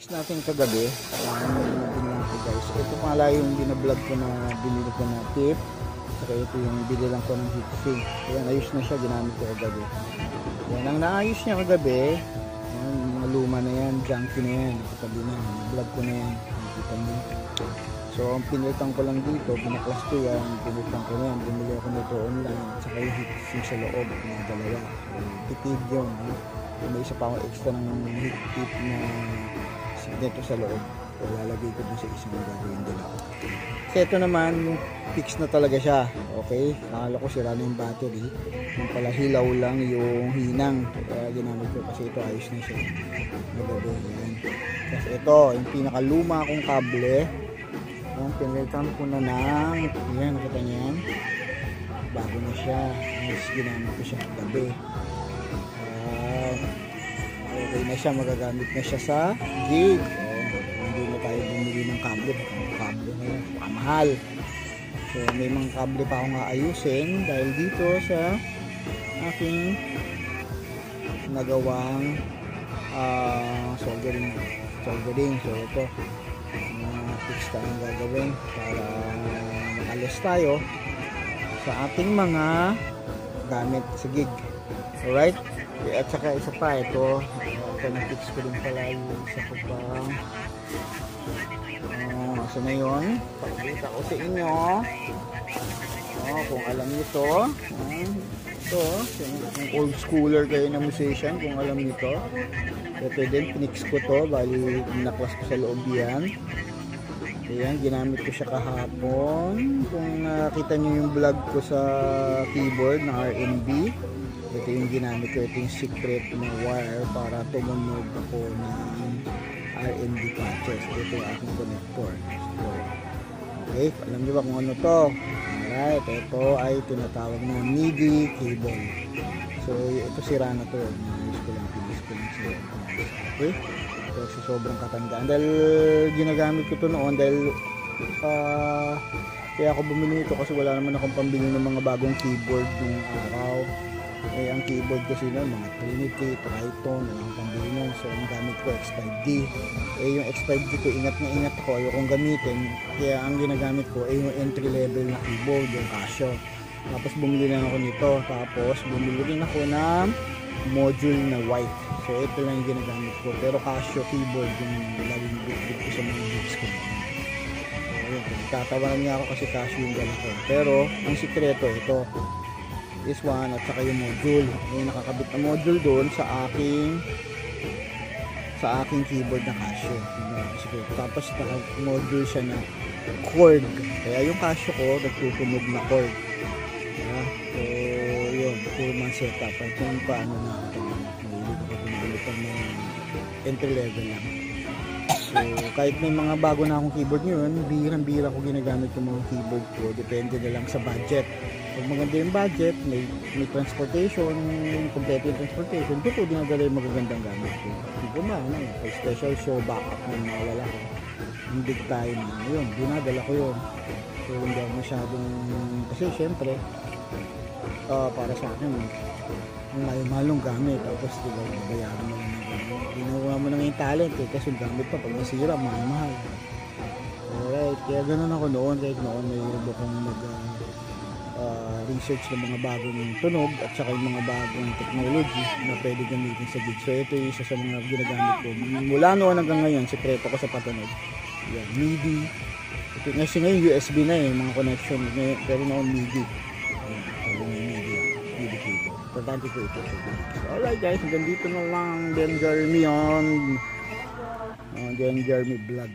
fix natin kagabi. Lang ko guys. Ito pala yung binablog ko na binili ko na tip. Saka ito yung binilang ko ng heatsink. Ayan, ayos na siya. Ginamit ko kagabi. Ayan, ang naayos niya kagabi. Ayan, mga luma na yan. Junky na yan. Katabi na yan. Vlog ko na yan. Nakita mo. So, ang pinilitan ko lang dito. Pinaklas ko yan. Pinilitan ko na yan. Bumili ako nito online. Saka yung heatsink sa loob. Mga dalawa. Titid yun. May isa pa akong extra ng heat tip na dito sa loob. So, lalagay ko dun sa isang gagawin din ako. Kasi ito naman, fix na talaga siya. Okay? Nakala ko sira na yung battery. Yung pala hilaw lang yung hinang. Kaya ginamit ko kasi ito ayos na siya. Magabi yan. Kasi ito, yung pinakaluma kong kable. Yung pinilitan ko na ng, yan, nakita niya yan. Bago na siya. Mas ginamit ko siya kagabi. Okay na siya, magagamit na siya sa gig. Hindi na tayo bumili ng kable. Kable na yun, mahal. So may mga kable pa akong aayusin dahil dito sa aking nagawang soldering. So ito, fix tayong gagawin para makalis tayo sa ating mga gamit sa gig. Alright? At saka isa pa ito na-fix ko din pala yung isa ko pang so na yun, pakita ko sa inyo kung alam nyo to ito, kung old schooler kayo na musician, kung alam nyo to ito din, pinix ko to bali, naklas ko sa loob yan. Ayan, ginamit ko siya kahapon. Kung nakita nyo yung vlog ko sa keyboard na RNB, ito yung ginamit ko, ito yung secret na wire para tumunog ako ng RNB patches. Ito yung aking connector. So, okay, alam nyo ba kung ano to? Alright, ito ay tinatawag na MIDI cable. So, ito sira na to. Pinis ko lang sila. Okay? So, sobrang katandaan. Dahil ginagamit ko to noon dahil kaya ako bumili nito kasi wala naman akong pambili ng mga bagong keyboard ng araw. Eh, ang keyboard kasi nun, mga Trinity, Triton, wala akong pambili nun. So, ang gamit ko, X5D. Eh, yung X5D ko, ingat na ingat ako, ayokong gamitin. Kaya ang ginagamit ko, yung entry level na keyboard, yung Casio. Tapos, bumili lang ako nito. Tapos, bumili rin ako ng module na white. So, ito lang yung ginagamit ko. Pero Casio keyboard, yung laging bit ko sa mga gigs ko. So, yun. Tatawanan niya ako kasi Casio yung gala ko. Pero, ang sikreto, ito. This one at saka yung module. May nakakabit na module doon sa aking keyboard na Casio. Tapos naka-module siya na cord. Kaya yung Casio ko nagtutunog na cord. So yun, puro man setup. At yung paano na mahilig ako gumamit ng entry level lang. So kahit may mga bago na akong keyboard ngayon, bihirang-bihira ko ginagamit yung mga keyboard ko. Depende na lang sa budget. Pag maganda yung budget, may transportation, complete yung transportation, dito dinadala yung magagandang gamit ko. Hindi ko pag special show, backup na mawala ko. Yung big time, yun, dinadala ko yun. So hindi ako masyadong, kasi syempre, para sa akin, ang mahal-malong gamit, tapos diba, bayaran mo lang ng gamit. Ginawa mo lang yung talent kasi yung gamit pa, pag nasira, mahal-mahal. Alright, kaya ganun ako noon, kahit noon may iba kong research ng mga bagong tunog at saka yung mga bagong technology na pwede gamitin sa gig. So ito yung isa sa mga ginagamit ko mula noon hanggang ngayon, sekreto ko sa patunog. Yan, MIDI. Ito kasi ngayon USB na mga connection, pero noon MIDI. MIDI cable. Importante ko ito. So, alright guys, hanggang dito na lang. Dan Jeremy on Dan Jeremy vlog.